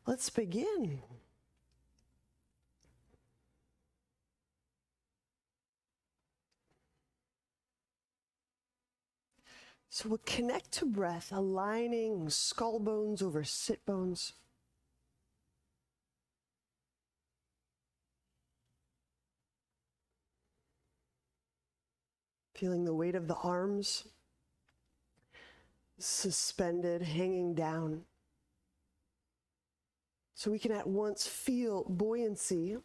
Let's begin. So we'll connect to breath, aligning skull bones over sit bones. Feeling the weight of the arms suspended, hanging down. So we can at once feel buoyancy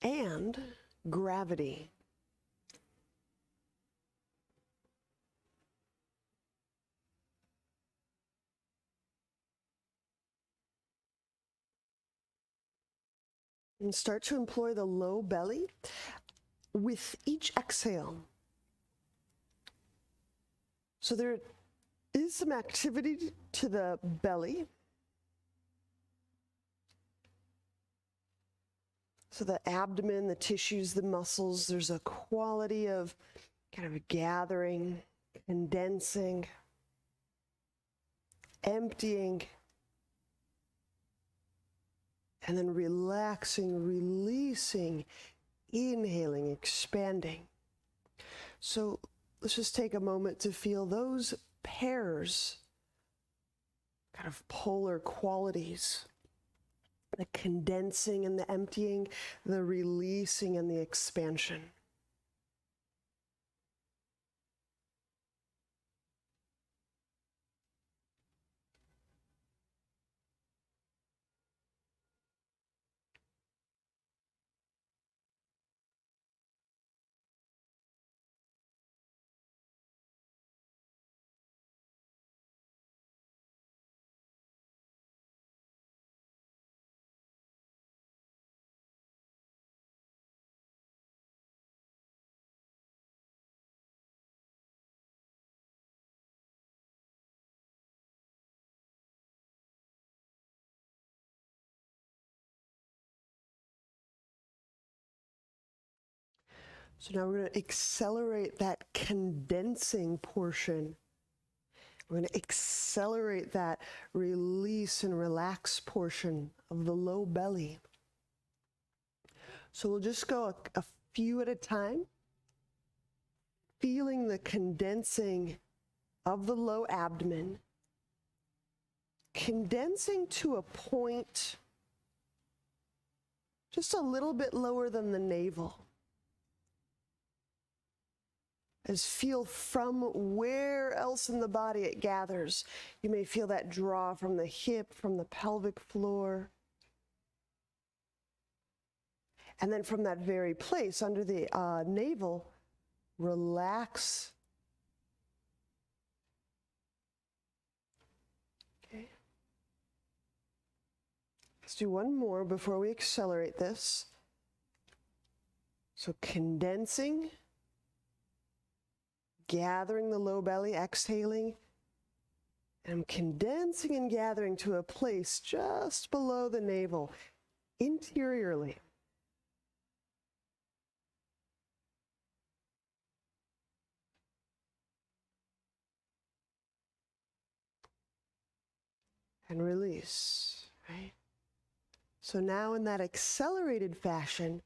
and gravity. And start to employ the low belly with each exhale. So there is some activity to the belly. So the abdomen, the tissues, the muscles, there's a quality of kind of gathering, condensing, emptying, and then relaxing, releasing, inhaling, expanding. So let's just take a moment to feel those pairs, kind of polar qualities, the condensing and the emptying, the releasing and the expansion. So now we're going to accelerate that condensing portion. We're going to accelerate that release and relax portion of the low belly. So we'll just go a few at a time, feeling the condensing of the low abdomen, condensing to a point just a little bit lower than the navel. As feel from where else in the body it gathers. You may feel that draw from the hip, from the pelvic floor. And then from that very place, under the navel, relax. Okay. Let's do one more before we accelerate this. So condensing. Gathering the low belly, exhaling, and I'm condensing and gathering to a place just below the navel, interiorly. And release, right? So now in that accelerated fashion,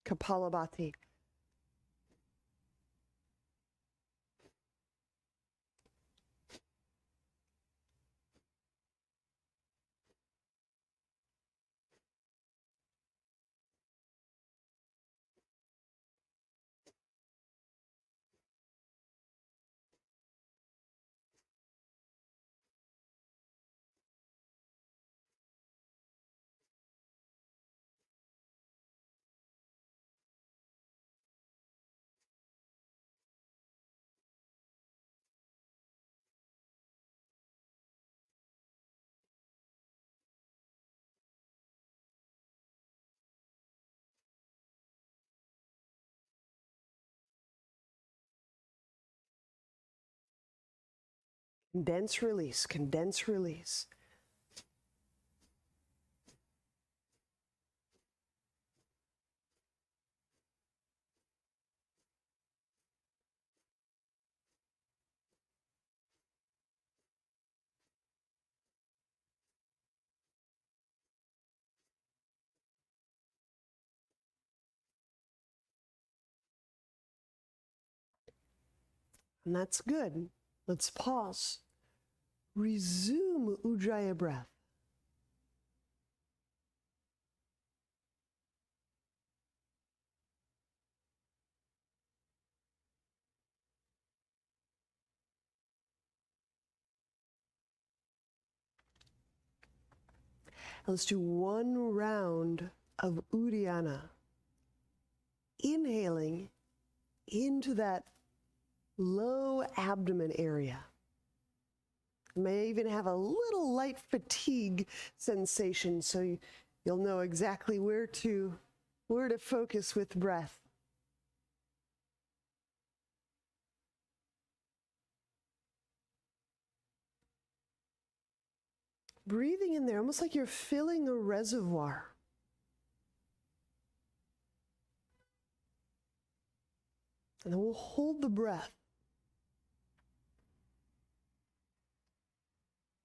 Kapalabhati. Condense, release, condense, release. And that's good. Let's pause. Resume Ujjayi breath. Let's do one round of Uddiyana. Inhaling into that low abdomen area. You may even have a little light fatigue sensation, so you'll know exactly where to focus with breath. Breathing in there, almost like you're filling a reservoir. And then we'll hold the breath.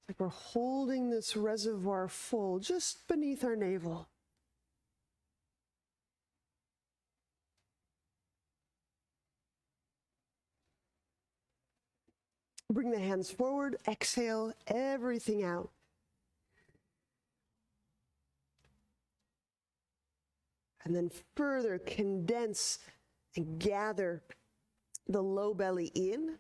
It's like we're holding this reservoir full just beneath our navel. Bring the hands forward, exhale everything out. And then further condense and gather the low belly in.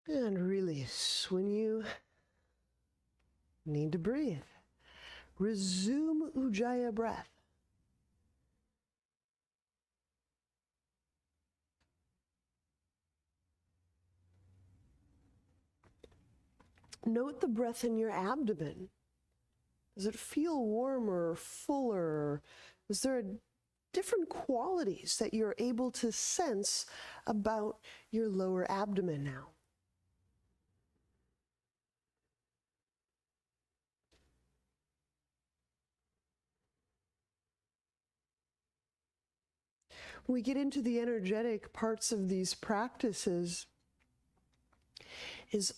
And release when you need to breathe. Resume Ujjayi breath. Note the breath in your abdomen. Does it feel warmer, fuller? Is there different qualities that you're able to sense about your lower abdomen now? When we get into the energetic parts of these practices, is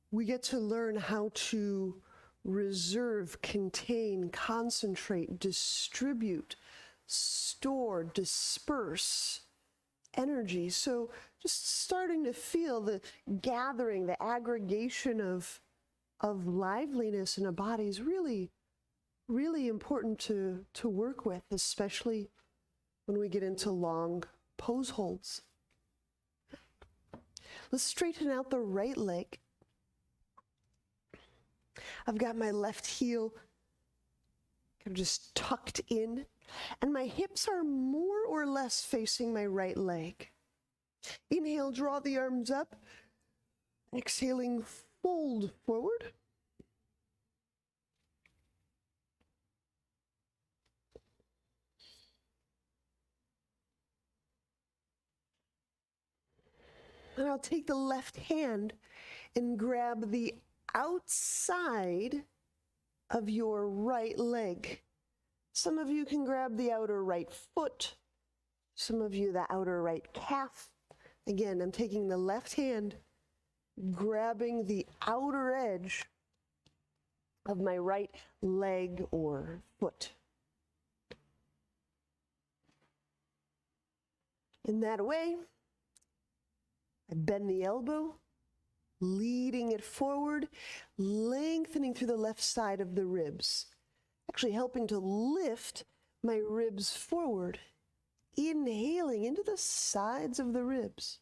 we get to learn how to reserve, contain, concentrate, distribute, store, disperse energy. So just starting to feel the gathering, the aggregation of liveliness in a body is really, really important to work with, especially when we get into long pose holds. Let's straighten out the right leg. I've got my left heel kind of just tucked in, and my hips are more or less facing my right leg. Inhale, draw the arms up. Exhaling, fold forward. And I'll take the left hand and grab the outside of your right leg. Some of you can grab the outer right foot. Some of you the outer right calf. Again, I'm taking the left hand, grabbing the outer edge of my right leg or foot. In that way, I bend the elbow, leading it forward, lengthening through the left side of the ribs, actually helping to lift my ribs forward, inhaling into the sides of the ribs.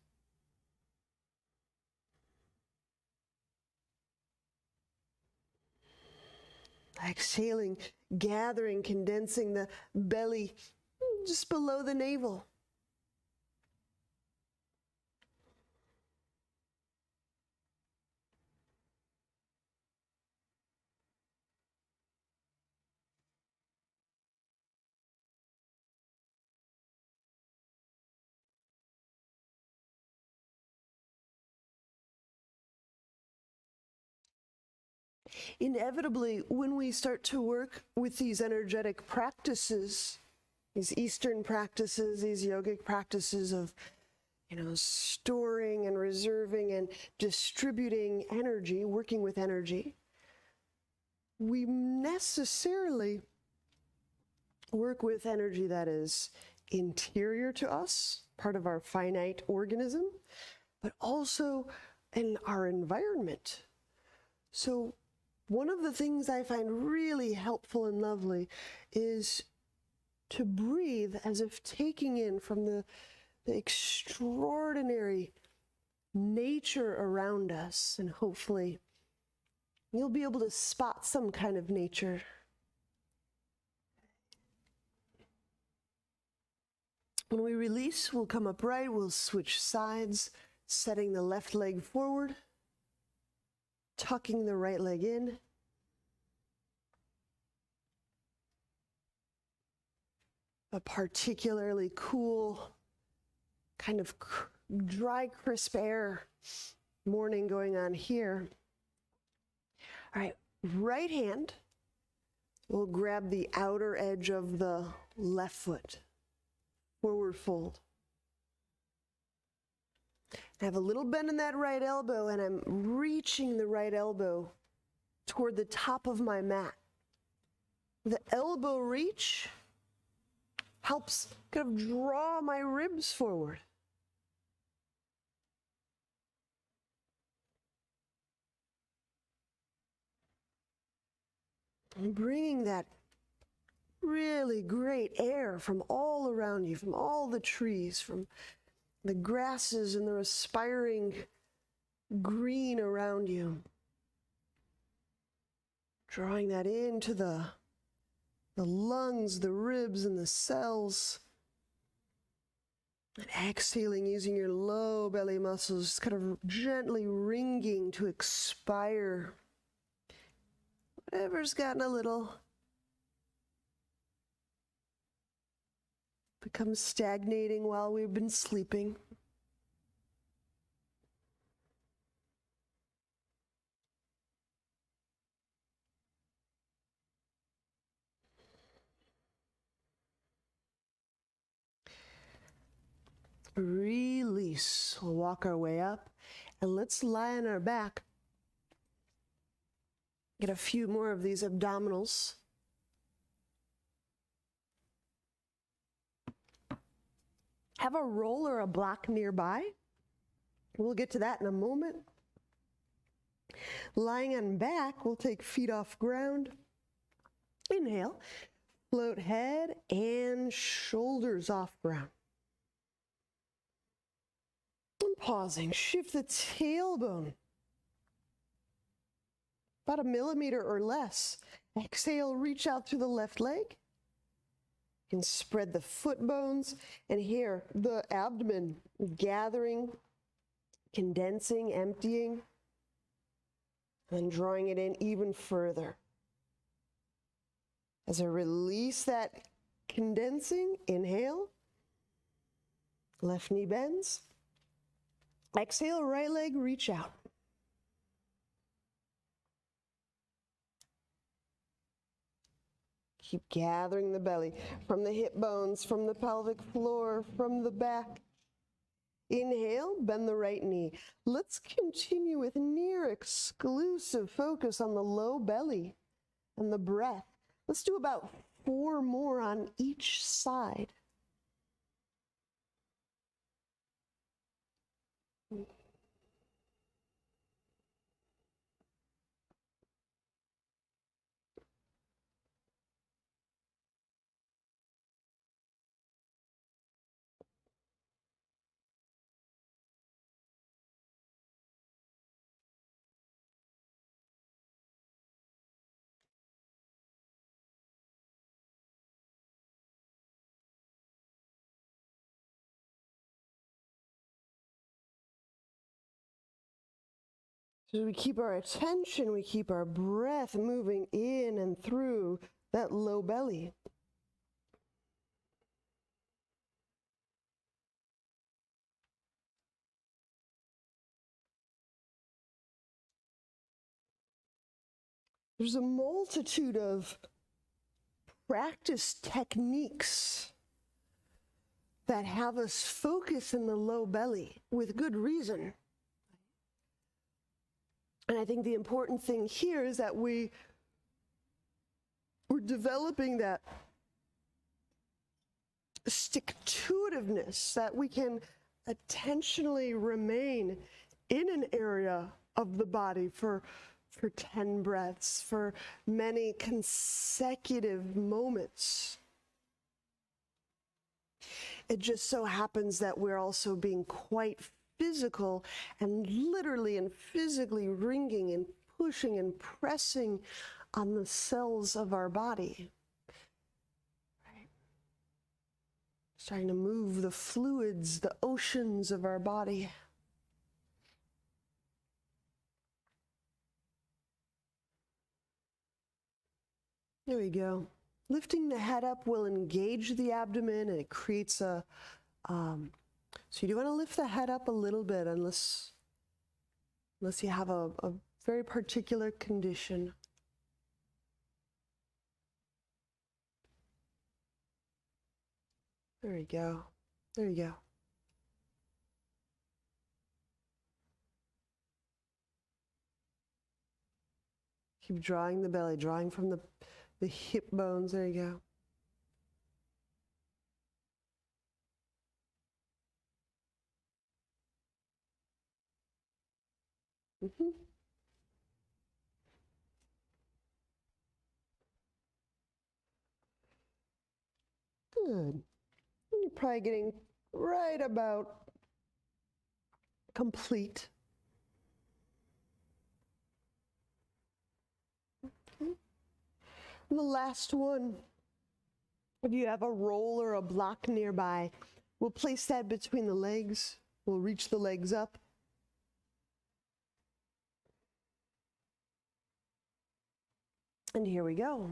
Exhaling, gathering, condensing the belly just below the navel. inevitably, when we start to work with these energetic practices, these Eastern practices, these yogic practices of, storing and reserving and distributing energy, working with energy, we necessarily work with energy that is interior to us, part of our finite organism, but also in our environment. So one of the things I find really helpful and lovely is to breathe as if taking in from the extraordinary nature around us, and hopefully you'll be able to spot some kind of nature. When we release, we'll come upright, we'll switch sides, setting the left leg forward, tucking the right leg in. A particularly cool, kind of dry, crisp air morning going on here. All right, right hand will grab the outer edge of the left foot, forward fold. I have a little bend in that right elbow, and I'm reaching the right elbow toward the top of my mat. The elbow reach helps kind of draw my ribs forward. And bringing that really great air from all around you, from all the trees, from the grasses and the respiring green around you. Drawing that into the lungs, the ribs, and the cells. And exhaling using your low belly muscles, kind of gently ringing to expire whatever's gotten a little become stagnating while we've been sleeping. Release. We'll walk our way up, and let's lie on our back. Get a few more of these abdominals. Have a roll or a block nearby. We'll get to that in a moment. Lying on back, we'll take feet off ground. Inhale, float head and shoulders off ground. And pausing, shift the tailbone about 1 millimeter or less. Exhale, reach out through the left leg. You can spread the foot bones, and here, the abdomen gathering, condensing, emptying, and drawing it in even further. As I release that condensing, inhale, left knee bends. Exhale, right leg, reach out. Keep gathering the belly from the hip bones, from the pelvic floor, from the back. Inhale, bend the right knee. Let's continue with near exclusive focus on the low belly and the breath. Let's do about 4 more on each side. So we keep our attention, we keep our breath moving in and through that low belly. There's a multitude of practice techniques that have us focus in the low belly with good reason. And I think the important thing here is that we're developing that stick-to-itiveness, that we can attentionally remain in an area of the body for 10 breaths, for many consecutive moments. It just so happens that we're also being quite physical and literally and physically wringing and pushing and pressing on the cells of our body. Right? Starting to move the fluids, the oceans of our body. There we go. Lifting the head up will engage the abdomen, and it creates a, so you do want to lift the head up a little bit unless you have a very particular condition. There we go. There you go. Keep drawing the belly, drawing from the hip bones. There you go. Mm-hmm. Good. You're probably getting right about complete. Okay. And the last one, if you have a roll or a block nearby, we'll place that between the legs. We'll reach the legs up. And here we go.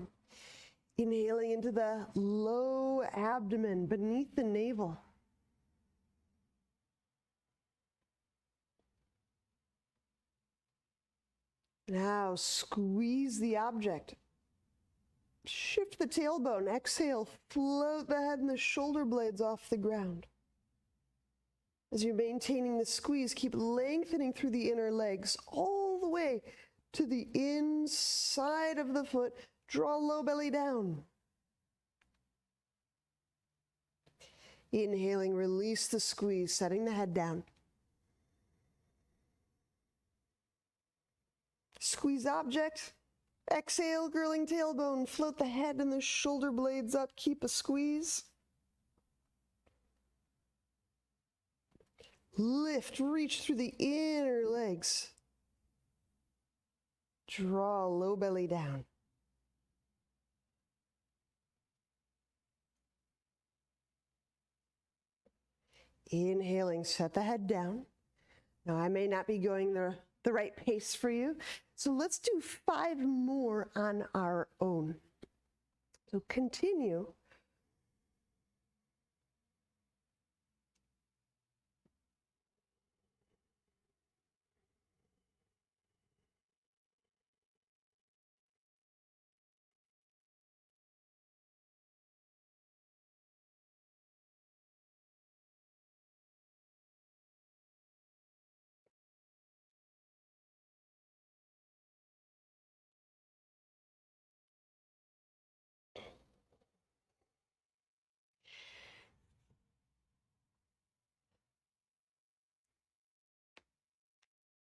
Inhaling into the low abdomen beneath the navel. Now squeeze the object. Shift the tailbone. Exhale, float the head and the shoulder blades off the ground. As you're maintaining the squeeze, keep lengthening through the inner legs all the way to the inside of the foot. Draw low belly down. Inhaling, release the squeeze, setting the head down. Squeeze object. Exhale, curling tailbone. Float the head and the shoulder blades up. Keep a squeeze. Lift, reach through the inner legs. Draw low belly down. Inhaling, set the head down. Now, I may not be going the right pace for you, so let's do 5 more on our own. So continue.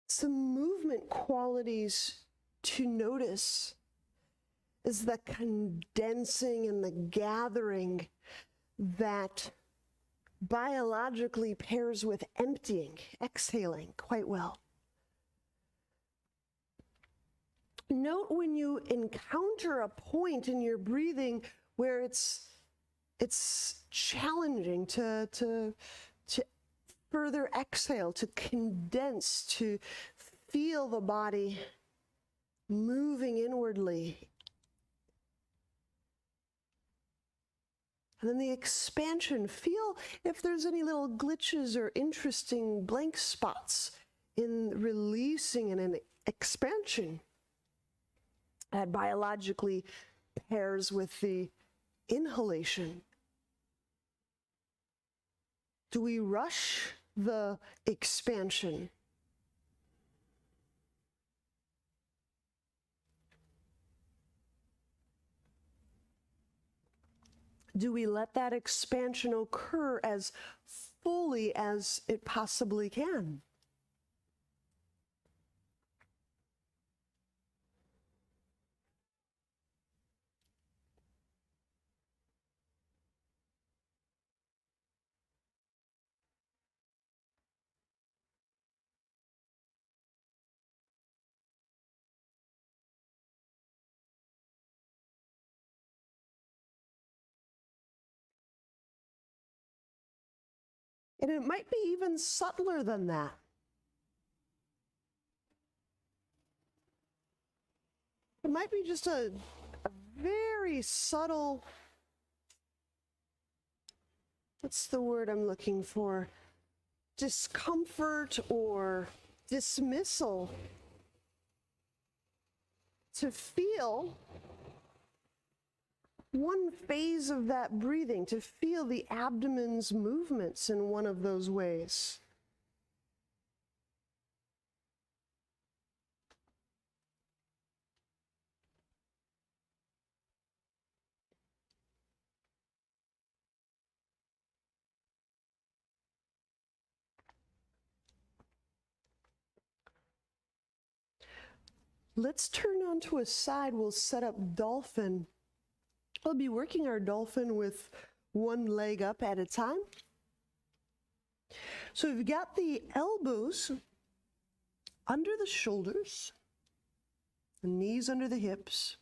Some movement qualities to notice is the condensing and the gathering that biologically pairs with emptying, exhaling quite well. Note when you encounter a point in your breathing where it's challenging to further exhale, to condense, to feel the body moving inwardly. And then the expansion, feel if there's any little glitches or interesting blank spots in releasing and in expansion. that biologically pairs with the inhalation. Do we rush the expansion? Do we let that expansion occur as fully as it possibly can? And it might be even subtler than that. It might be just a very subtle, what's the word I'm looking for? Discomfort or dismissal. To feel one phase of that breathing, to feel the abdomen's movements in one of those ways. Let's turn onto a side. We'll set up Dolphin. We'll be working our Dolphin with one leg up at a time. So we've got the elbows under the shoulders, the knees under the hips.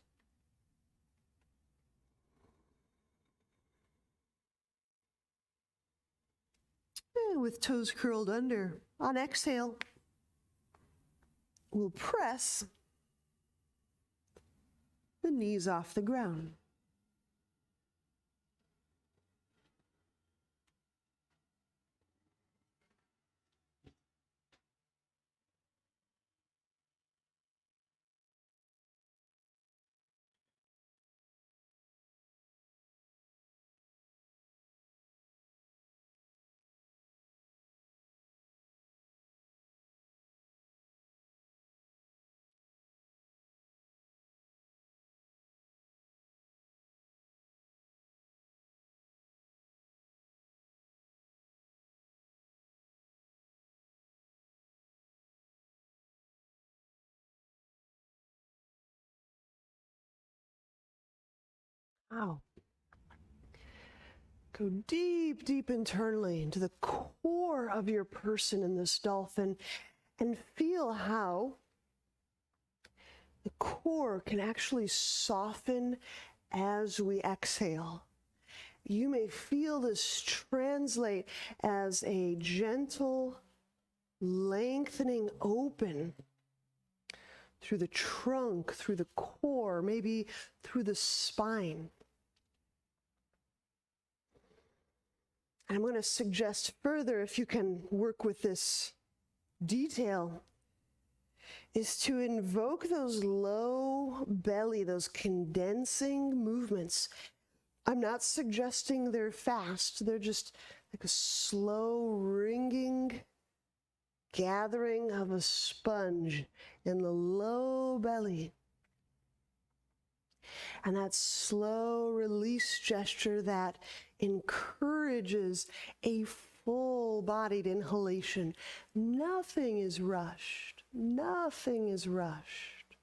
And with toes curled under. On exhale, we'll press the knees off the ground. Wow. Go deep, deep internally into the core of your person in this Dolphin and feel how the core can actually soften as we exhale. You may feel this translate as a gentle lengthening open through the trunk, through the core, maybe through the spine. I'm going to suggest further, if you can work with this detail, is to invoke those low belly, those condensing movements. I'm not suggesting they're fast. They're just like a slow ringing gathering of a sponge in the low belly. And that slow release gesture that encourages a full-bodied inhalation. Nothing is rushed. Nothing is rushed.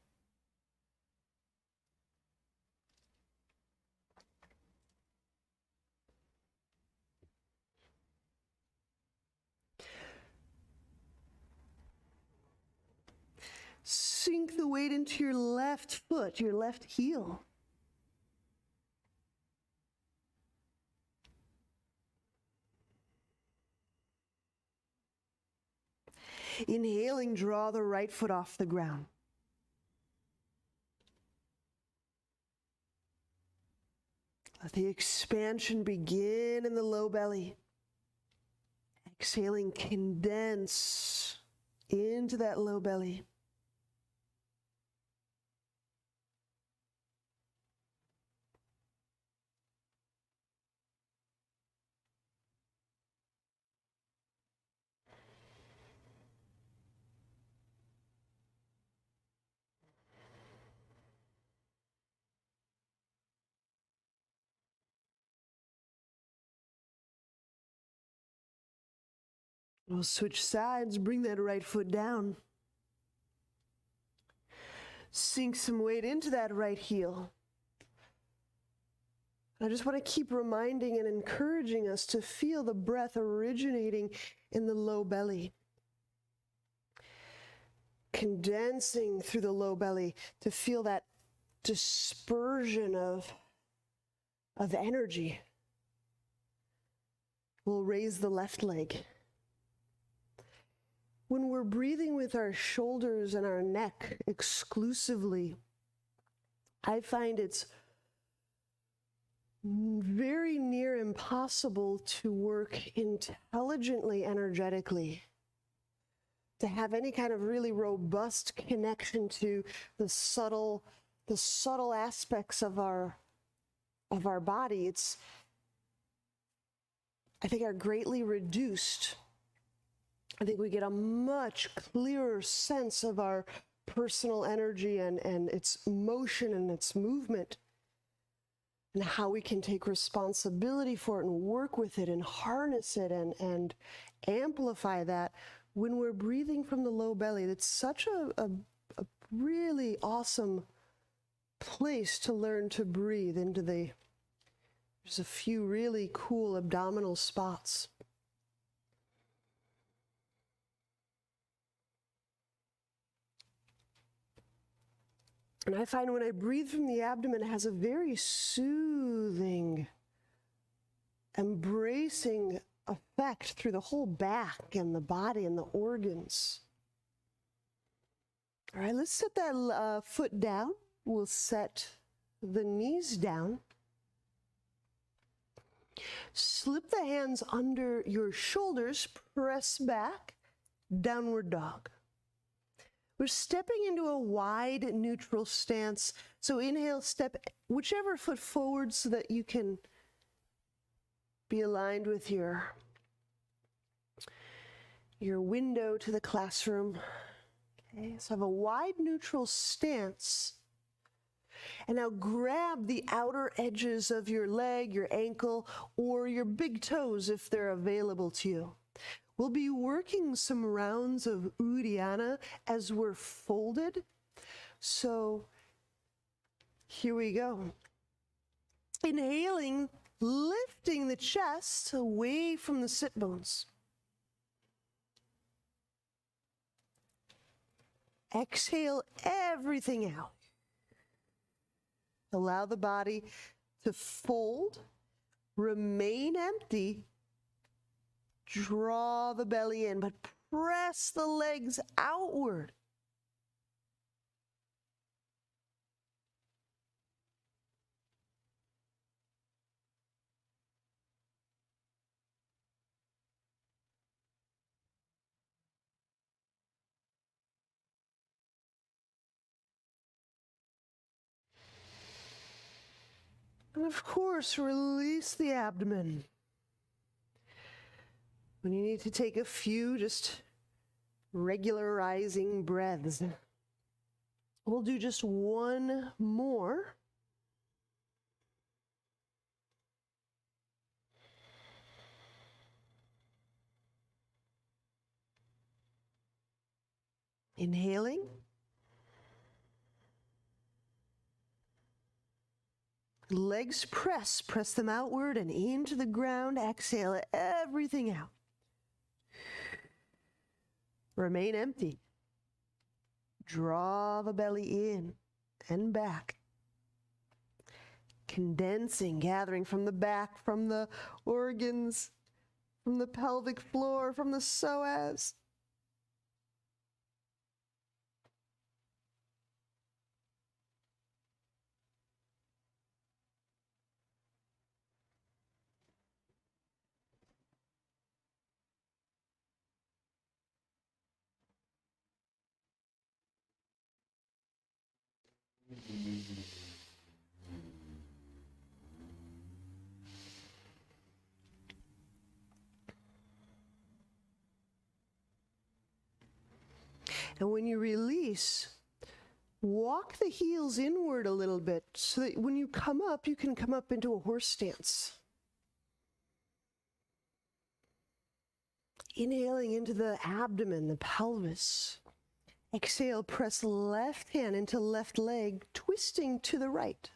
Sink the weight into your left foot, your left heel. Inhaling, draw the right foot off the ground. Let the expansion begin in the low belly. Exhaling, condense into that low belly. We'll switch sides, bring that right foot down. Sink some weight into that right heel. I just want to keep reminding and encouraging us to feel the breath originating in the low belly, condensing through the low belly to feel that dispersion of energy. We'll raise the left leg. When we're breathing with our shoulders and our neck exclusively, I find it's very near impossible to work intelligently, energetically, to have any kind of really robust connection to the subtle aspects of our body. I think are greatly reduced. I think we get a much clearer sense of our personal energy and its motion and its movement, and how we can take responsibility for it and work with it and harness it and amplify that when we're breathing from the low belly. That's such a really awesome place to learn to breathe into there's a few really cool abdominal spots. And I find when I breathe from the abdomen, it has a very soothing, embracing effect through the whole back and the body and the organs. All right, let's set that foot down. We'll set the knees down. Slip the hands under your shoulders, press back, downward dog. We're stepping into a wide neutral stance. So inhale, step whichever foot forward so that you can be aligned with your window to the classroom. Okay, so have a wide neutral stance. And now grab the outer edges of your leg, your ankle, or your big toes if they're available to you. We'll be working some rounds of Uddiyana as we're folded. So here we go. Inhaling, lifting the chest away from the sit bones. Exhale everything out. Allow the body to fold, remain empty. Draw the belly in, but press the legs outward. And of course, release the abdomen. When you need to take a few just regularizing breaths. We'll do just one more. Inhaling. Legs press them outward and into the ground. Exhale everything out. Remain empty. Draw the belly in and back. Condensing, gathering from the back, from the organs, from the pelvic floor, from the psoas. And when you release, walk the heels inward a little bit so that when you come up, you can come up into a horse stance. Inhaling into the abdomen, the pelvis. Exhale, press left hand into left leg, twisting to the right.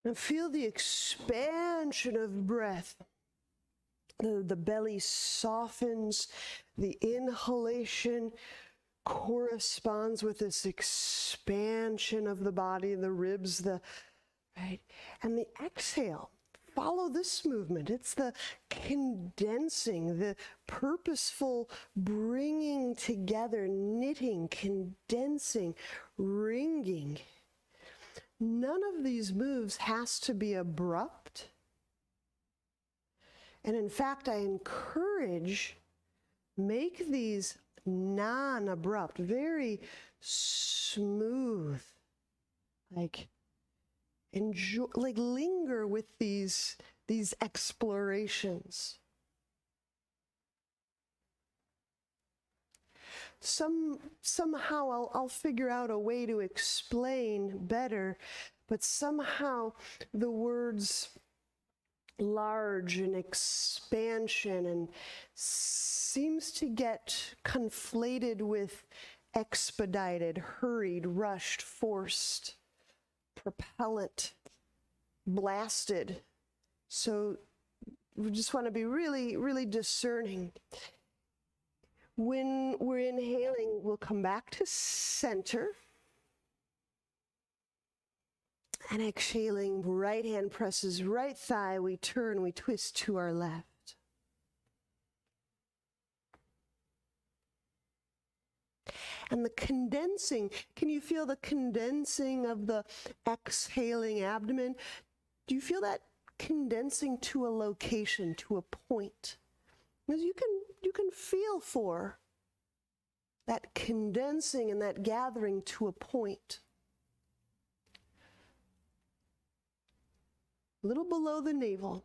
And feel the expansion of breath. The belly softens, the inhalation corresponds with this expansion of the body, the ribs, right? And the exhale, follow this movement. It's the condensing, the purposeful bringing together, knitting, condensing, wringing. None of these moves has to be abrupt. And in fact, I encourage, make these non-abrupt, very smooth, like enjoy, like linger with these explorations. Somehow I'll figure out a way to explain better, but somehow the words large and expansion and seems to get conflated with expedited, hurried, rushed, forced, propellant, blasted. So we just want to be really, really discerning. When we're inhaling, we'll come back to center. And exhaling, right hand presses right thigh. We turn, we twist to our left. And the condensing, can you feel the condensing of the exhaling abdomen? Do you feel that condensing to a location, to a point? Because you can feel for that condensing and that gathering to a point. A little below the navel.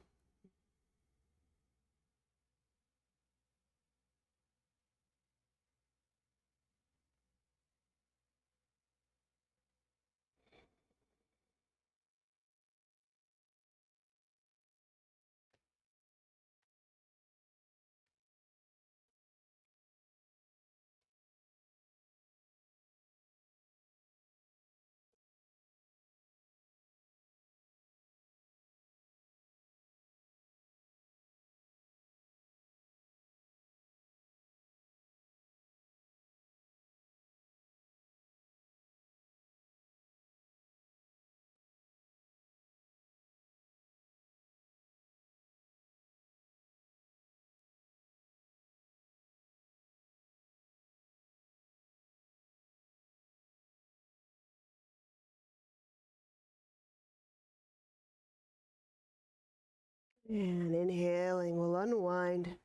And inhaling, we'll unwind,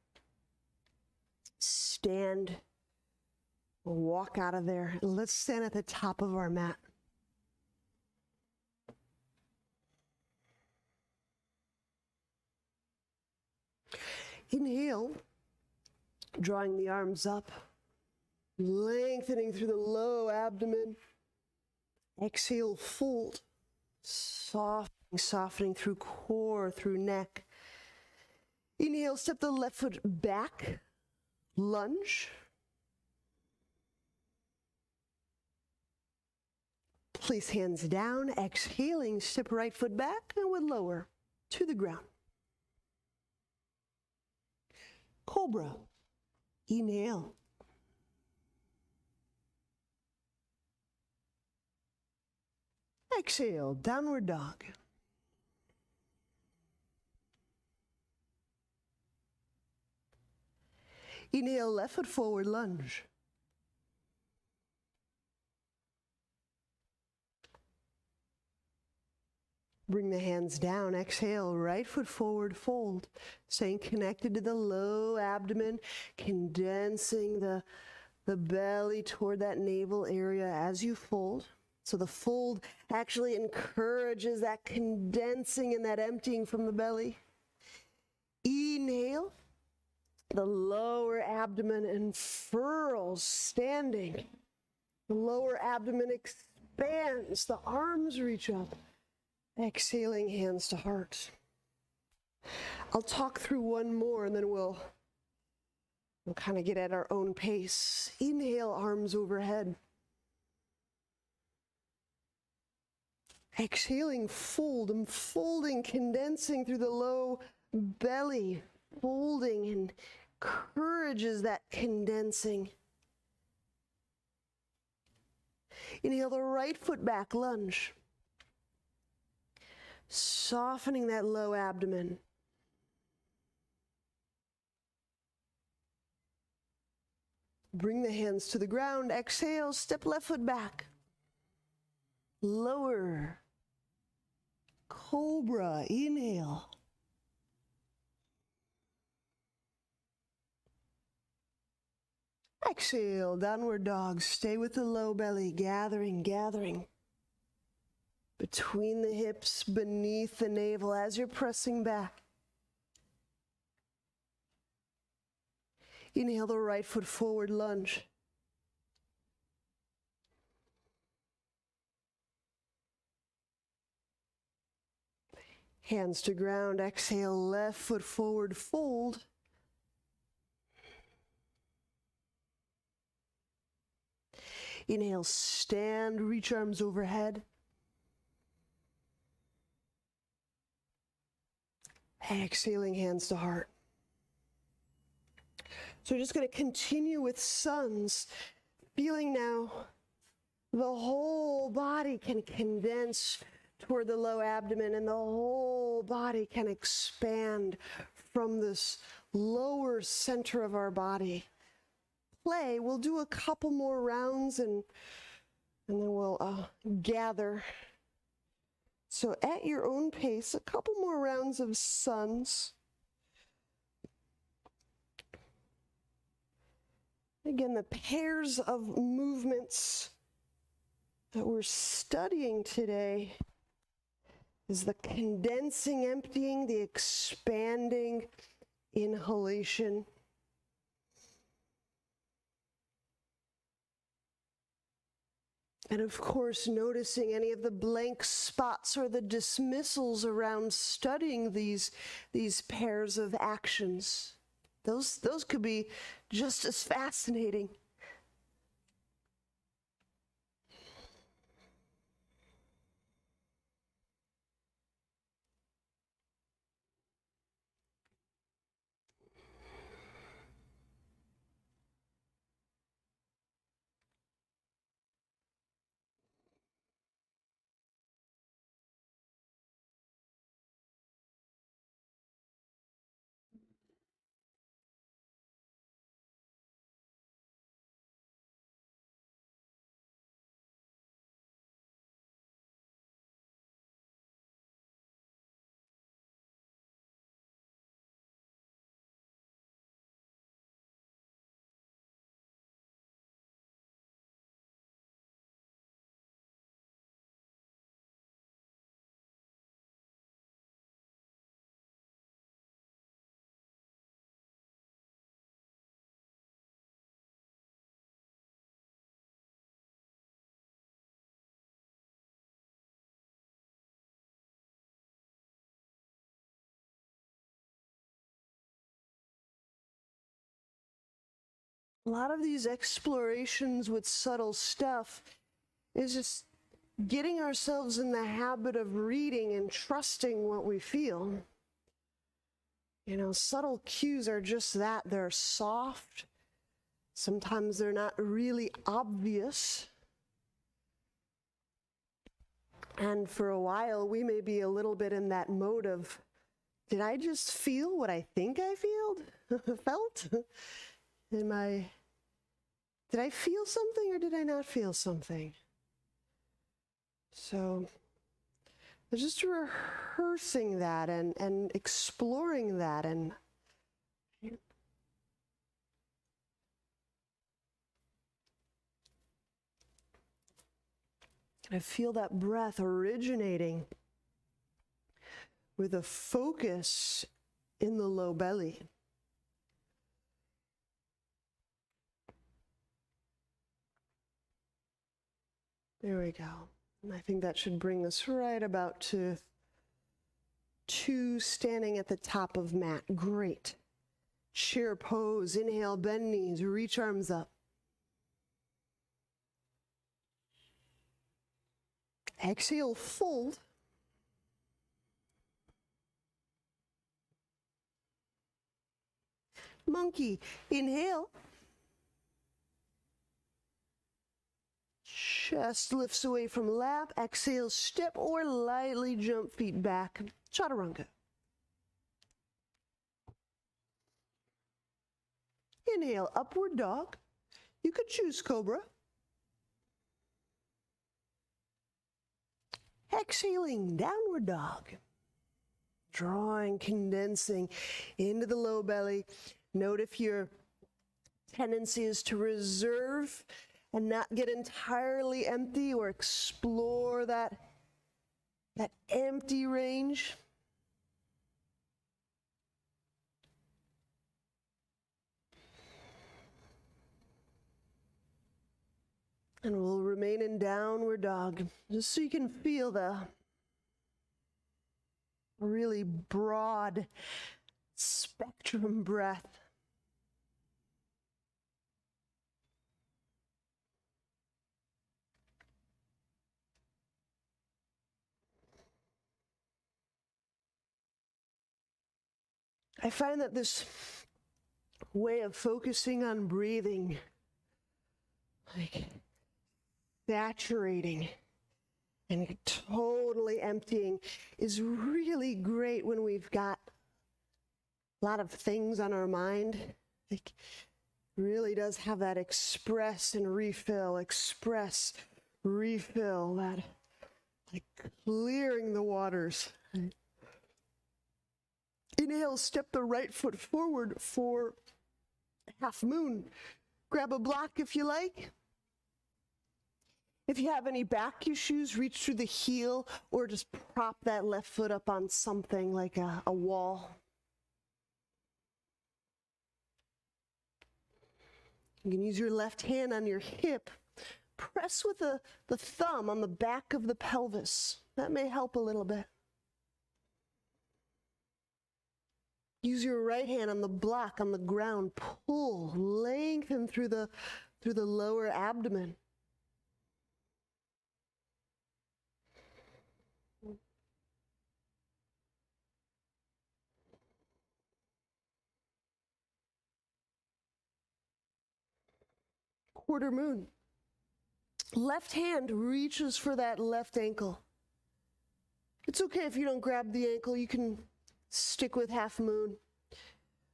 stand, we'll walk out of there. Let's stand at the top of our mat. Inhale, drawing the arms up, lengthening through the low abdomen. Exhale, fold, softening through core, through neck. Inhale, step the left foot back, lunge. Place hands down, exhaling, step right foot back and we'll lower to the ground. Cobra, inhale. Exhale, downward dog. Inhale, left foot forward, lunge. Bring the hands down, exhale, right foot forward, fold. Staying connected to the low abdomen, condensing the belly toward that navel area as you fold. So the fold actually encourages that condensing and that emptying from the belly. Inhale, the lower abdomen unfurls, standing. The lower abdomen expands, the arms reach up. Exhaling, hands to heart. I'll talk through one more and then we'll kind of get at our own pace. Inhale, arms overhead. Exhaling, fold. I'm folding, condensing through the low belly. Folding encourages that condensing. Inhale the right foot back, lunge. Softening that low abdomen. Bring the hands to the ground. Exhale, step left foot back. Lower. Cobra, inhale. Exhale, downward dog. Stay with the low belly, gathering, gathering. Between the hips, beneath the navel as you're pressing back. Inhale the right foot forward, lunge. Hands to ground, exhale, left foot forward, fold. Inhale, stand, reach arms overhead. Exhaling, hands to heart. So we're just going to continue with suns, feeling now the whole body can condense toward the low abdomen and the whole body can expand from this lower center of our body. Play, we'll do a couple more rounds and then we'll gather. So at your own pace, a couple more rounds of suns. Again, the pairs of movements that we're studying today is the condensing, emptying, the expanding, inhalation. And of course, noticing any of the blank spots or the dismissals around studying these pairs of actions. Those could be just as fascinating. A lot of these explorations with subtle stuff is just getting ourselves in the habit of reading and trusting what we feel. You know, subtle cues are just that. They're soft. Sometimes they're not really obvious. And for a while, we may be a little bit in that mode of, did I just feel what I think I felt? Did I feel something or did I not feel something? So just rehearsing that and exploring that and And I feel that breath originating with a focus in the low belly. There we go. And I think that should bring us right about to 2 standing at the top of mat. Great. Chair pose. Inhale, bend knees, reach arms up. Exhale, fold. Monkey. Inhale. Chest lifts away from lap. Exhale, step or lightly jump feet back. Chaturanga. Inhale, upward dog. You could choose cobra. Exhaling, downward dog. Drawing, condensing into the low belly. Note if your tendency is to reserve and not get entirely empty, or explore that empty range. And we'll remain in downward dog, just so you can feel the really broad spectrum breath. I find that this way of focusing on breathing, like saturating and totally emptying, is really great when we've got a lot of things on our mind. Like, really does have that express and refill, express, refill, that like clearing the waters. Inhale, step the right foot forward for half moon. Grab a block if you like. If you have any back issues, reach through the heel or just prop that left foot up on something like a wall. You can use your left hand on your hip. Press with the thumb on the back of the pelvis. That may help a little bit. Use your right hand on the block on the ground. Pull, lengthen through the lower abdomen. Quarter moon. Left hand reaches for that left ankle. It's okay if you don't grab the ankle. You can stick with half moon.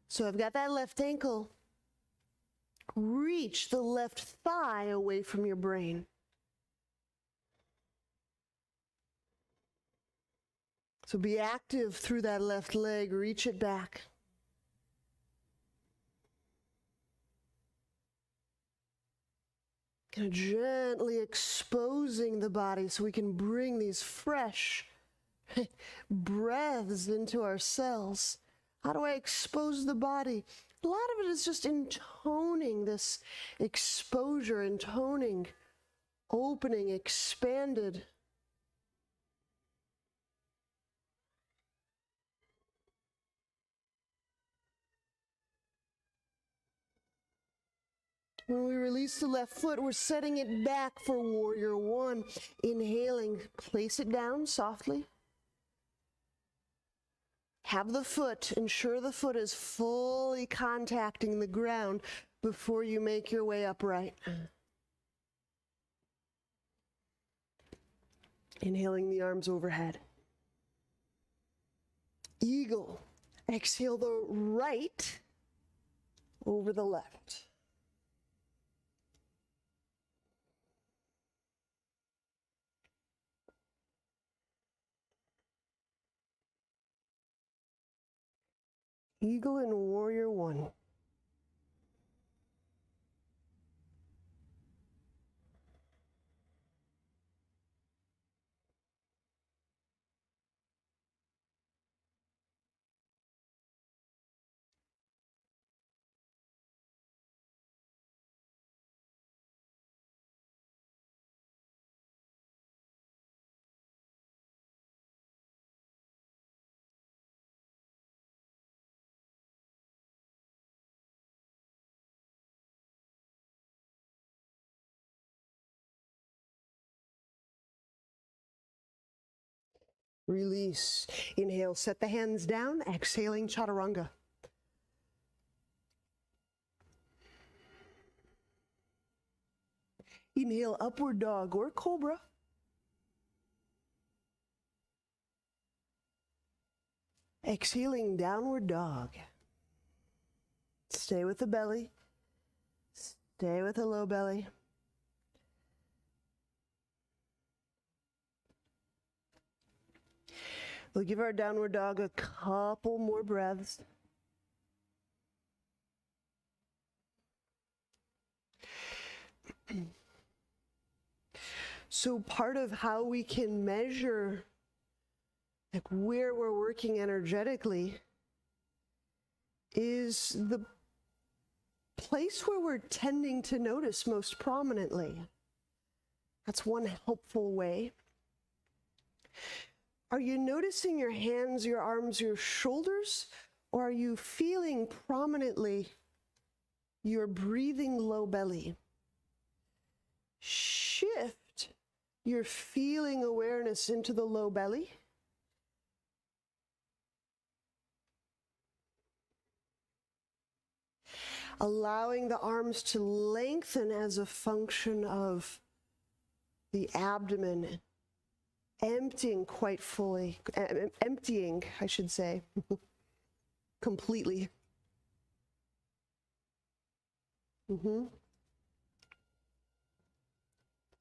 So I've got that left ankle. Reach the left thigh away from your brain. So be active through that left leg. Reach it back. Kind of gently exposing the body so we can bring these fresh breaths into our cells. How do I expose the body? A lot of it is just intoning this exposure, intoning, opening, expanded. When we release the left foot, we're setting it back for warrior one. Inhaling, place it down softly. Have the foot, ensure the foot is fully contacting the ground before you make your way upright. Inhaling the arms overhead. Eagle. Exhale the right over the left. Eagle and warrior one. Release. Inhale, set the hands down. Exhaling, chaturanga. Inhale, upward dog or cobra. Exhaling, downward dog. Stay with the belly. Stay with the low belly. We'll give our downward dog a couple more breaths. So part of how we can measure like where we're working energetically is the place where we're tending to notice most prominently. That's one helpful way. Are you noticing your hands, your arms, your shoulders, or are you feeling prominently your breathing low belly? Shift your feeling awareness into the low belly. Allowing the arms to lengthen as a function of the abdomen emptying quite fully, emptying, I should say, completely.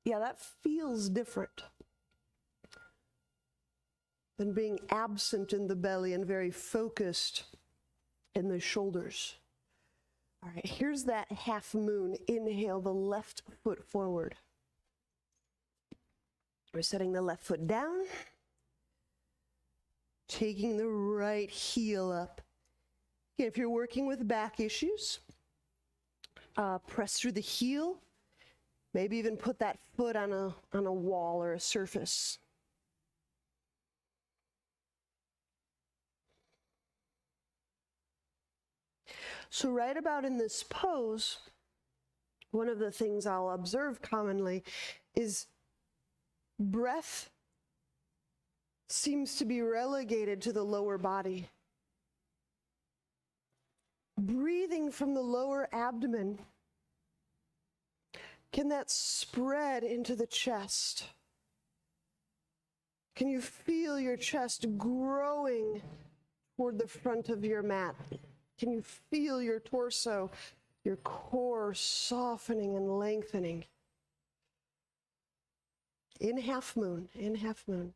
Yeah, that feels different than being absent in the belly and very focused in the shoulders. All right, here's that half moon. Inhale the left foot forward. We're setting the left foot down, taking the right heel up. Okay, if you're working with back issues, press through the heel, maybe even put that foot on a wall or a surface. So right about in this pose, one of the things I'll observe commonly is breath seems to be relegated to the lower body. Breathing from the lower abdomen, can that spread into the chest? Can you feel your chest growing toward the front of your mat? Can you feel your torso, your core softening and lengthening? In half moon, in half moon.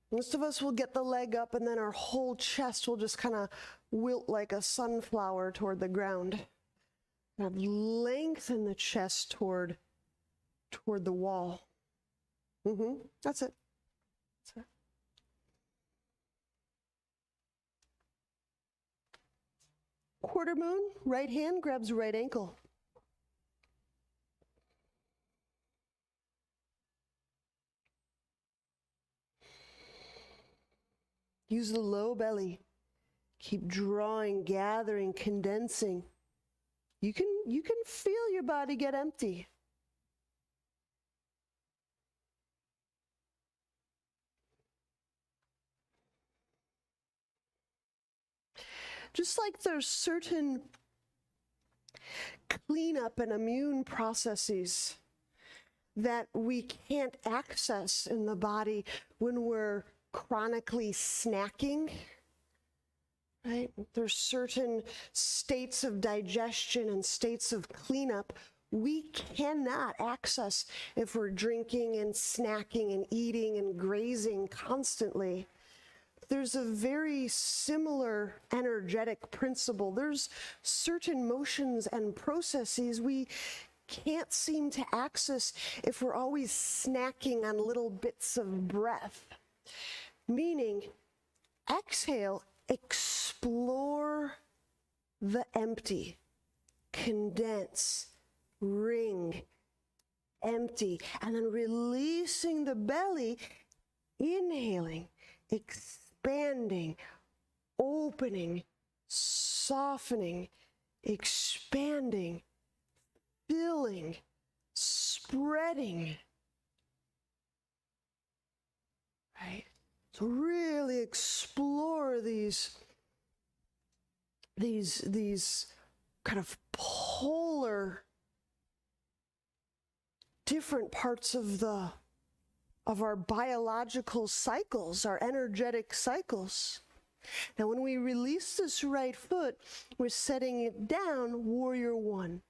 Most of us will get the leg up and then our whole chest will just kind of wilt like a sunflower toward the ground. Kind of lengthen the chest toward the wall. That's it. That's it. Quarter moon, right hand grabs right ankle. Use the low belly. Keep drawing, gathering, condensing. You can feel your body get empty. Just like there's certain cleanup and immune processes that we can't access in the body when we're chronically snacking, right? There's certain states of digestion and states of cleanup we cannot access if we're drinking and snacking and eating and grazing constantly. There's a very similar energetic principle. There's certain motions and processes we can't seem to access if we're always snacking on little bits of breath. Meaning, exhale, explore the empty, condense, ring, empty, and then releasing the belly, inhaling, expanding, opening, softening, expanding, filling, spreading. So really explore these kind of polar different parts of our biological cycles, our energetic cycles. Now, when we release this right foot, we're setting it down, warrior one.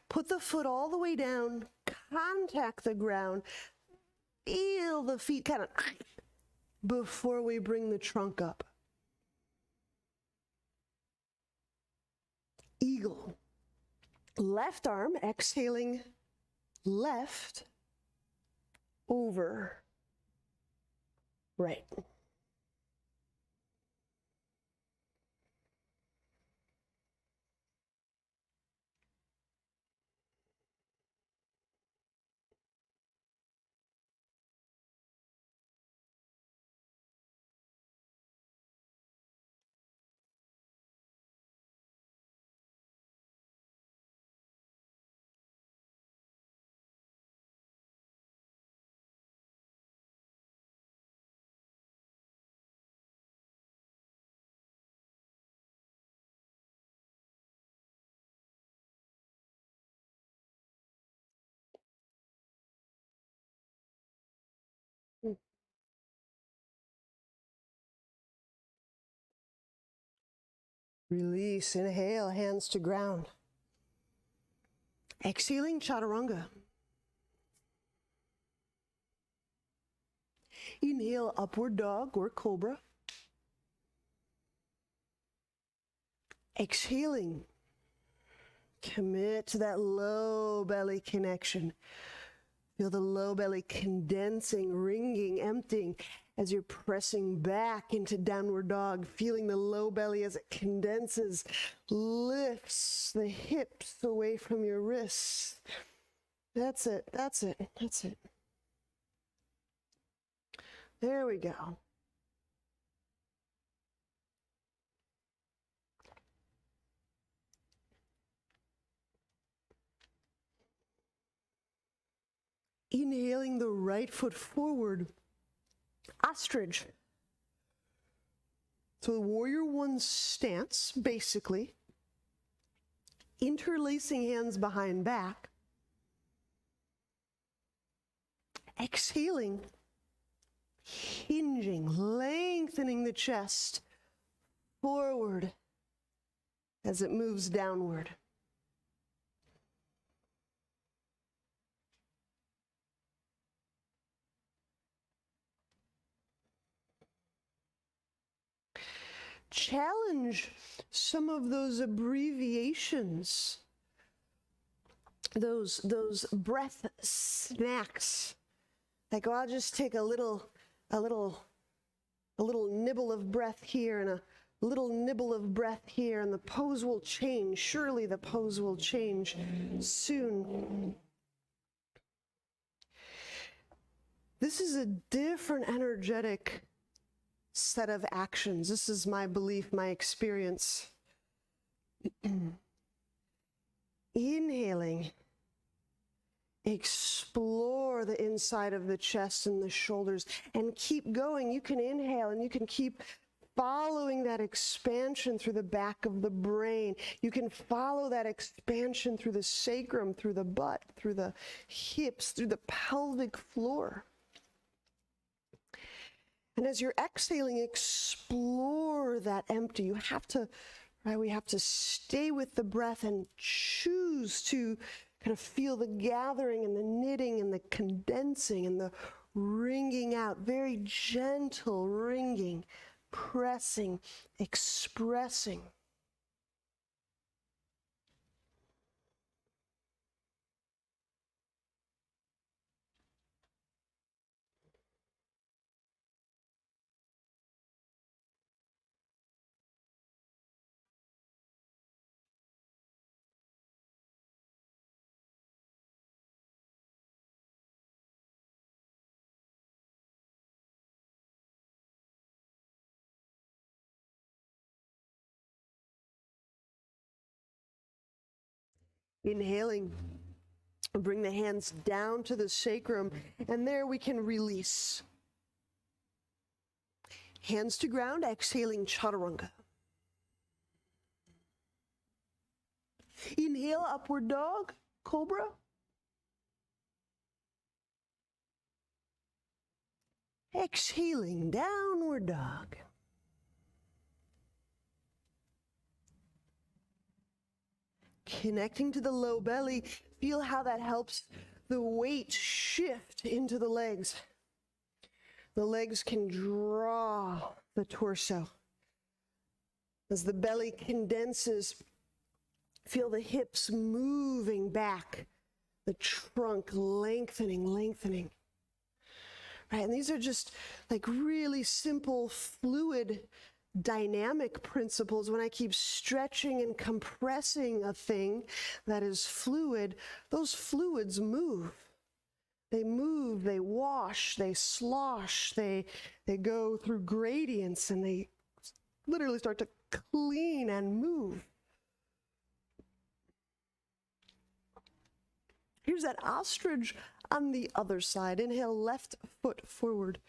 Put the foot all the way down, contact the ground, feel the feet kind of before we bring the trunk up. Eagle. Left arm, exhaling left over right. Release, inhale, hands to ground. Exhaling, chaturanga. Inhale, upward dog or cobra. Exhaling, commit to that low belly connection. Feel the low belly condensing, ringing, emptying as you're pressing back into downward dog, feeling the low belly as it condenses, lifts the hips away from your wrists. That's it, that's it, that's it. There we go. Inhaling the right foot forward, ostrich. So the warrior one stance, basically, interlacing hands behind back, exhaling, hinging, lengthening the chest forward as it moves downward. Challenge some of those abbreviations, those breath snacks. Like, oh, I'll just take a little nibble of breath here and a little nibble of breath here, and the pose will change. Surely the pose will change soon. This is a different energetic set of actions. This is my belief, my experience. Inhaling, explore the inside of the chest and the shoulders and keep going. You can inhale and you can keep following that expansion through the back of the brain. You can follow that expansion through the sacrum, through the butt, through the hips, through the pelvic floor. And as you're exhaling, explore that empty. You have to, right? We have to stay with the breath and choose to kind of feel the gathering and the knitting and the condensing and the wringing out. Very gentle wringing, pressing, expressing. Inhaling, bring the hands down to the sacrum, and there we can release. Hands to ground, exhaling chaturanga. Inhale, upward dog, cobra. Exhaling, downward dog. Connecting to the low belly, feel how that helps the weight shift into the legs. The legs can draw the torso. As the belly condenses, feel the hips moving back, the trunk lengthening. Right, and these are just like really simple, fluid, dynamic principles. When I keep stretching and compressing a thing that is fluid, those fluids move. They move, they wash, they slosh, they go through gradients, and they literally start to clean and move. Here's that ostrich on the other side. Inhale, left foot forward.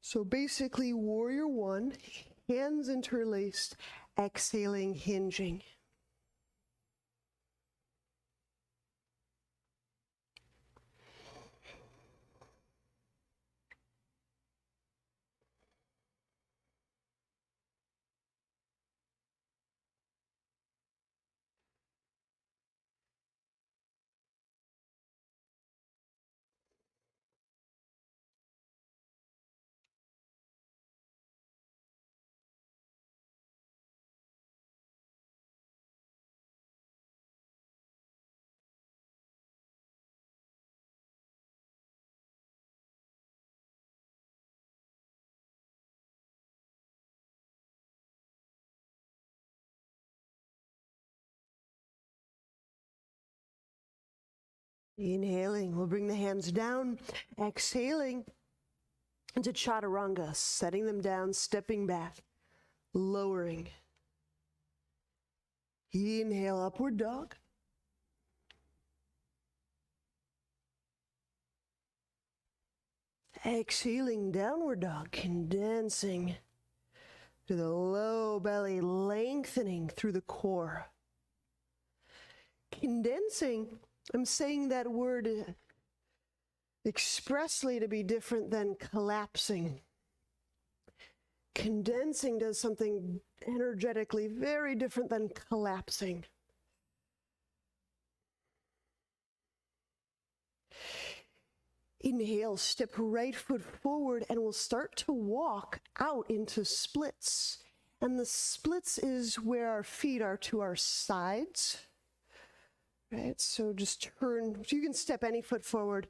So basically, warrior one, hands interlaced, exhaling, hinging. Inhaling, we'll bring the hands down. Exhaling into chaturanga, setting them down, stepping back, lowering. Inhale, upward dog. Exhaling, downward dog, condensing to the low belly, lengthening through the core. Condensing, I'm saying that word expressly to be different than collapsing. Condensing does something energetically very different than collapsing. Inhale, step right foot forward, and we'll start to walk out into splits. And the splits is where our feet are to our sides. Right, so just turn, so you can step any foot forward.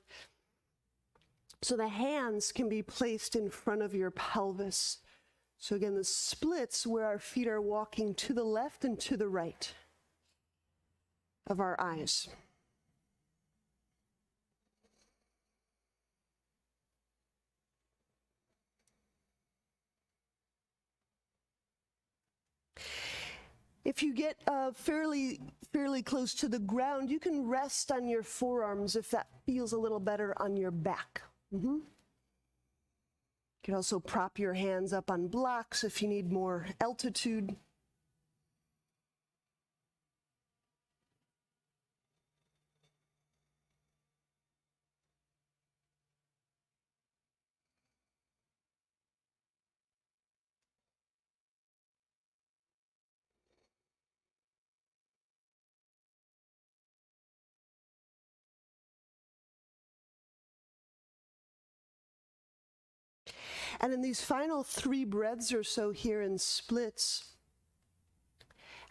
So the hands can be placed in front of your pelvis. So again, the splits where our feet are walking to the left and to the right of our eyes. If you get fairly close to the ground, you can rest on your forearms if that feels a little better on your back. You can also prop your hands up on blocks if you need more altitude. And in these final 3 breaths or so here in splits,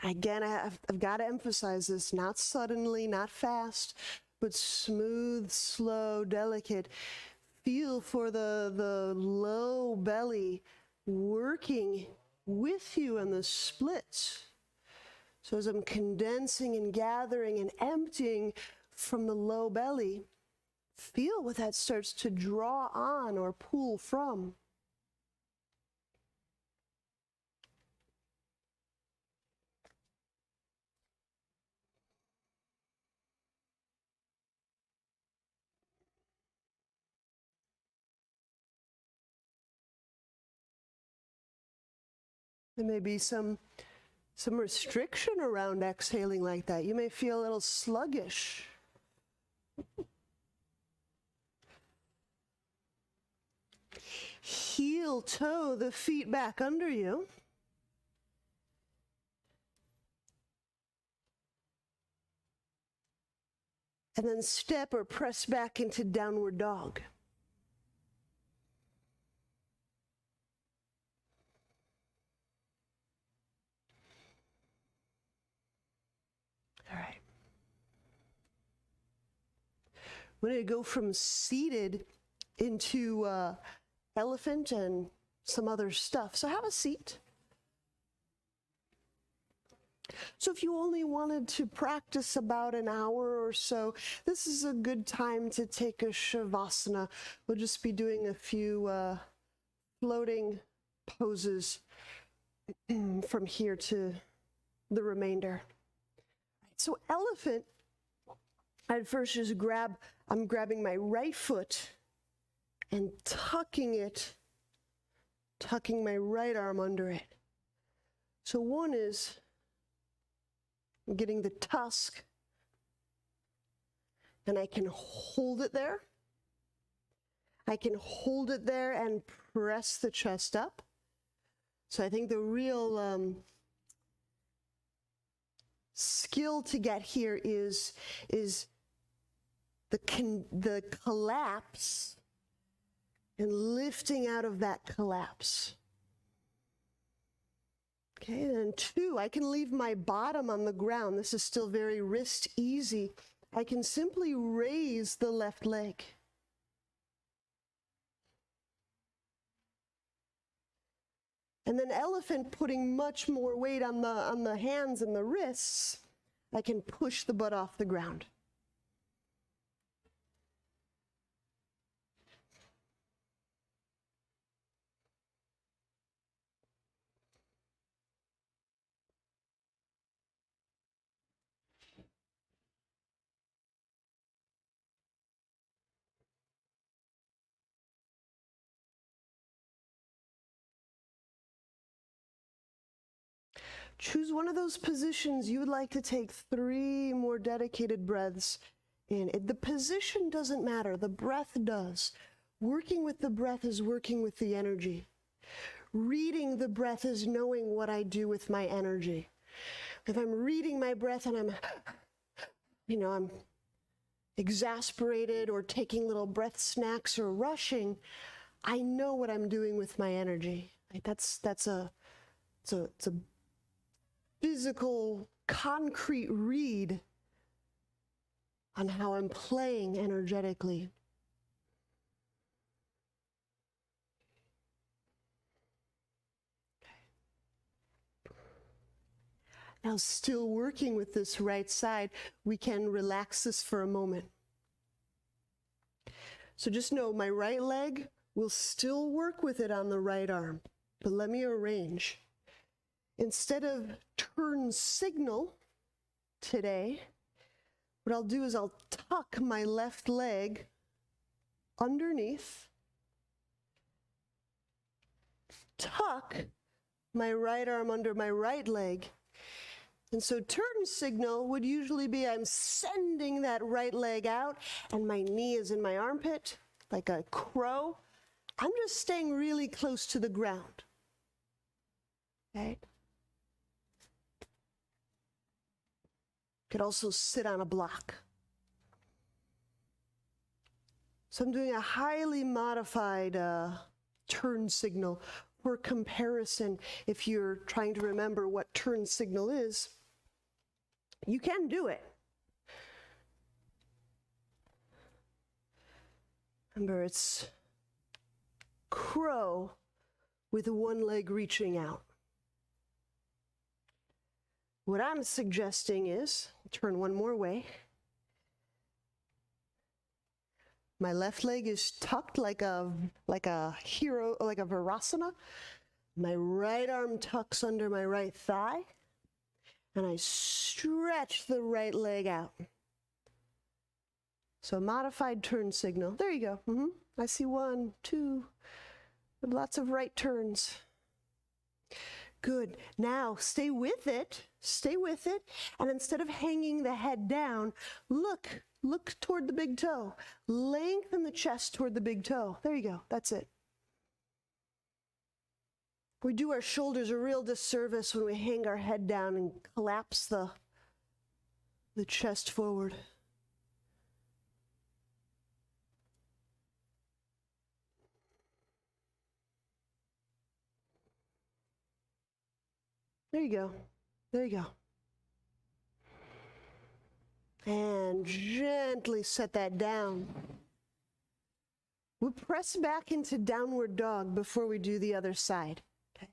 again, I've got to emphasize this, not suddenly, not fast, but smooth, slow, delicate. Feel for the low belly working with you in the splits. So as I'm condensing and gathering and emptying from the low belly, feel what that starts to draw on or pull from. There may be some restriction around exhaling like that. You may feel a little sluggish. Heel toe the feet back under you. And then step or press back into downward dog. All right. We're going to go from seated into elephant and some other stuff. So have a seat. So if you only wanted to practice about an hour or so, this is a good time to take a shavasana. We'll just be doing a few floating poses from here to the remainder. So elephant, I'd first just I'm grabbing my right foot and tucking my right arm under it. So one is I'm getting the tusk, and I can hold it there. I can hold it there and press the chest up. So I think the real skill to get here is the collapse and lifting out of that collapse. Okay, and 2, I can leave my bottom on the ground. This is still very wrist easy. I can simply raise the left leg. And then elephant, putting much more weight on the hands and the wrists, I can push the butt off the ground. Choose one of those positions you would like to take 3 more dedicated breaths in. The position doesn't matter, the breath does. Working with the breath is working with the energy. Reading the breath is knowing what I do with my energy. If I'm reading my breath and I'm exasperated or taking little breath snacks or rushing, I know what I'm doing with my energy. It's a physical, concrete read on how I'm playing energetically. Now, still working with this right side, we can relax this for a moment. So just know my right leg will still work with it on the right arm, but let me arrange. Instead of turn signal today, what I'll do is I'll tuck my left leg underneath, tuck my right arm under my right leg. And so turn signal would usually be I'm sending that right leg out and my knee is in my armpit like a crow. I'm just staying really close to the ground. Right? Could also sit on a block. So I'm doing a highly modified turn signal. For comparison, if you're trying to remember what turn signal is, you can do it. Remember, it's crow with one leg reaching out. What I'm suggesting is, turn one more way. My left leg is tucked like a hero, like a Virasana. My right arm tucks under my right thigh, and I stretch the right leg out. So modified turn signal. There you go. I see 1, 2, lots of right turns. Good. Now stay with it. Stay with it. And instead of hanging the head down, look toward the big toe. Lengthen the chest toward the big toe. There you go. That's it. We do our shoulders a real disservice when we hang our head down and collapse the chest forward. There you go. There you go. And gently set that down. We'll press back into downward dog before we do the other side. Okay.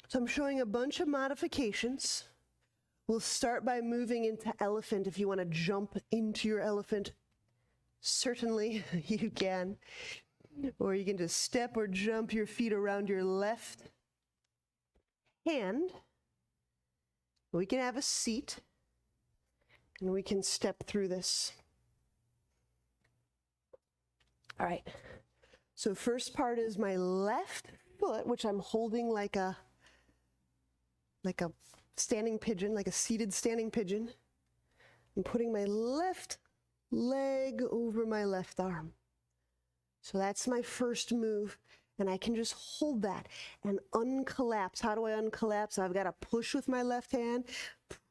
So I'm showing a bunch of modifications. We'll start by moving into elephant. If you want to jump into your elephant, certainly you can. Or you can just step or jump your feet around your left hand. We can have a seat, and we can step through this. All right. So first part is my left foot, which I'm holding like a standing pigeon, like a seated standing pigeon. I'm putting my left leg over my left arm. So that's my first move, and I can just hold that and uncollapse. How do I uncollapse? I've got to push with my left hand,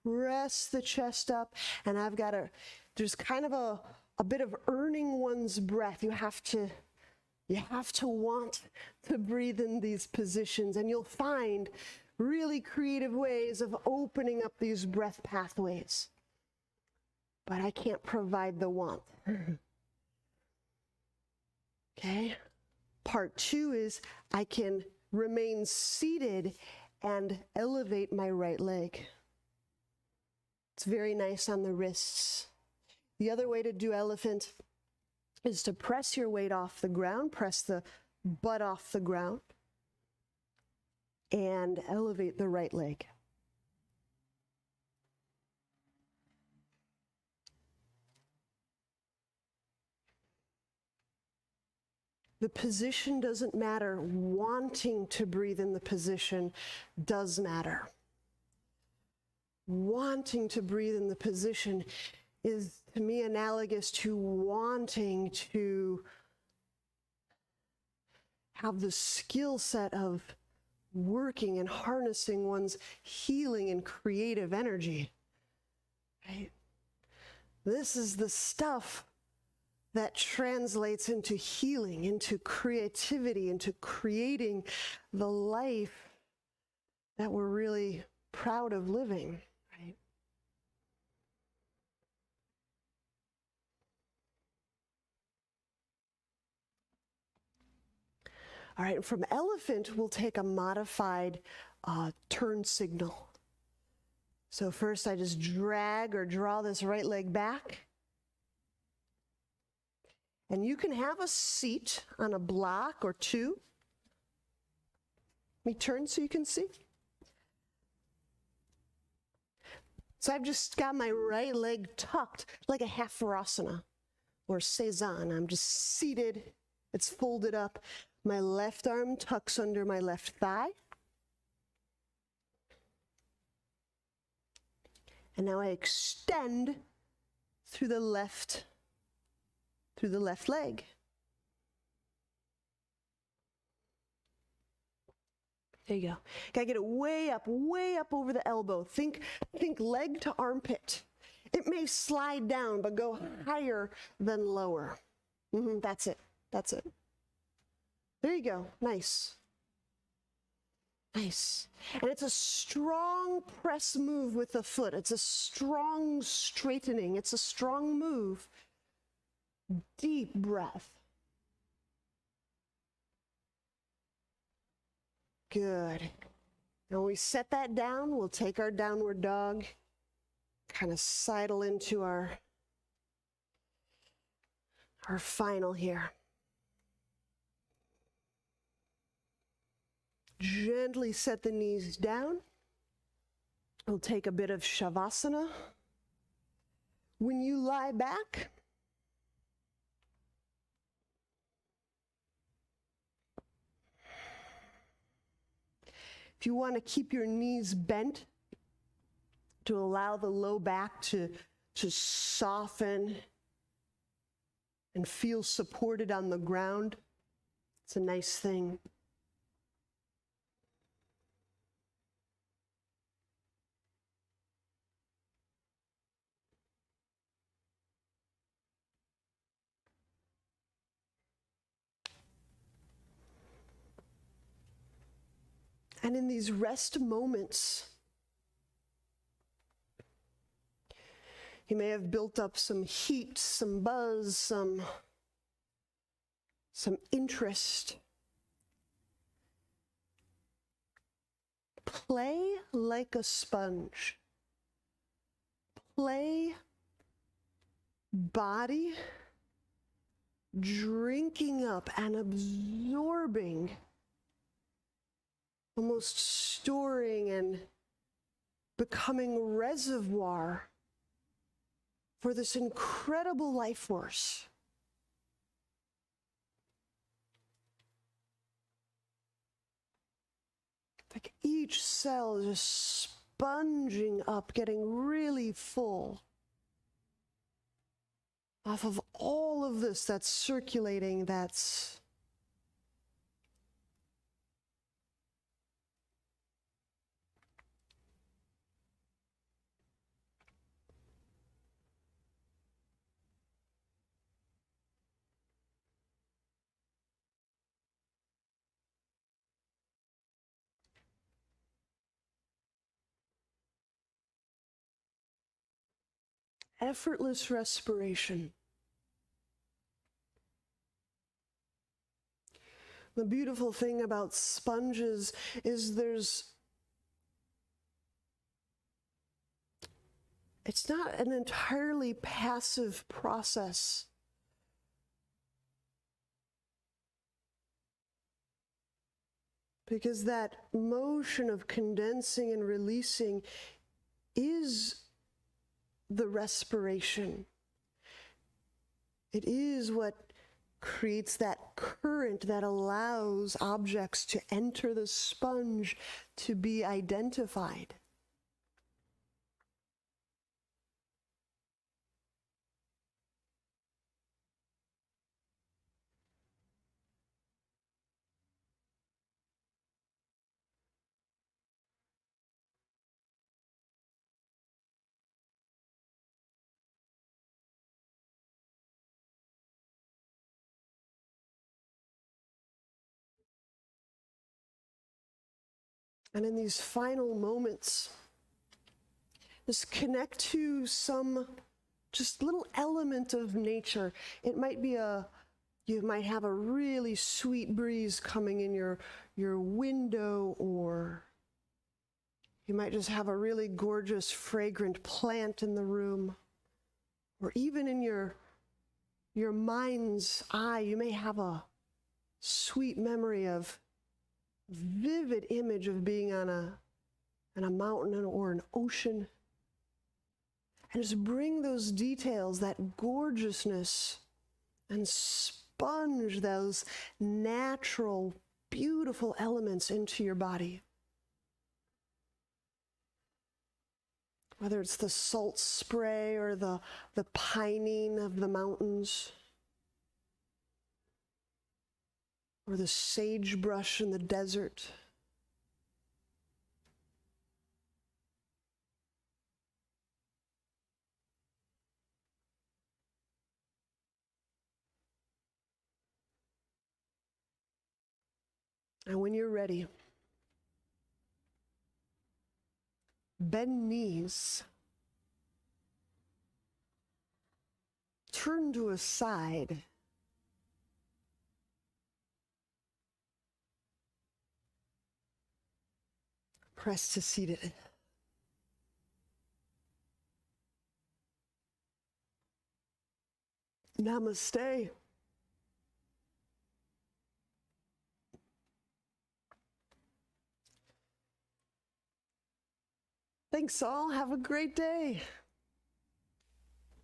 press the chest up, and I've got to, there's kind of a bit of earning one's breath. You have to want to breathe in these positions, and you'll find really creative ways of opening up these breath pathways. But I can't provide the want. Okay? Part two is I can remain seated and elevate my right leg. It's very nice on the wrists. The other way to do elephant is to press your weight off the ground, press the butt off the ground, and elevate the right leg. The position doesn't matter. Wanting to breathe in the position does matter. Wanting to breathe in the position is, to me, analogous to wanting to have the skill set of working and harnessing one's healing and creative energy. Right? This is the stuff that translates into healing, into creativity, into creating the life that we're really proud of living, right? All right, from elephant, we'll take a modified turn signal. So first I just drag or draw this right leg back. And you can have a seat on a block or two. Let me turn so you can see. So I've just got my right leg tucked like a half Virasana or Seisan. I'm just seated, it's folded up. My left arm tucks under my left thigh. And now I extend through the left leg. There you go. Gotta get it way up over the elbow. Think leg to armpit. It may slide down, but go higher than lower. That's it. That's it. There you go. Nice. Nice. And it's a strong press move with the foot. It's a strong straightening. It's a strong move. Deep breath. Good. And when we set that down, we'll take our downward dog, kind of sidle into our final here. Gently set the knees down. We'll take a bit of Shavasana. When you lie back, if you want to keep your knees bent to allow the low back to soften and feel supported on the ground, it's a nice thing. And in these rest moments, you may have built up some heat, some buzz, some interest. Play like a sponge. Play body drinking up and absorbing, almost storing and becoming reservoir for this incredible life force. Like each cell is just sponging up, getting really full off of all of this that's circulating, that's effortless respiration. The beautiful thing about sponges is it's not an entirely passive process. Because that motion of condensing and releasing is the respiration. It is what creates that current that allows objects to enter the sponge to be identified. And in these final moments, just connect to some just little element of nature. It might be you might have a really sweet breeze coming in your window, or you might just have a really gorgeous, fragrant plant in the room. Or even in your mind's eye, you may have a sweet memory of vivid image of being on a mountain or an ocean, and just bring those details, that gorgeousness, and sponge those natural, beautiful elements into your body. Whether it's the salt spray or the pining of the mountains, or the sagebrush in the desert. And when you're ready, bend knees, turn to a side, press to seated. Namaste. Thanks all. Have a great day.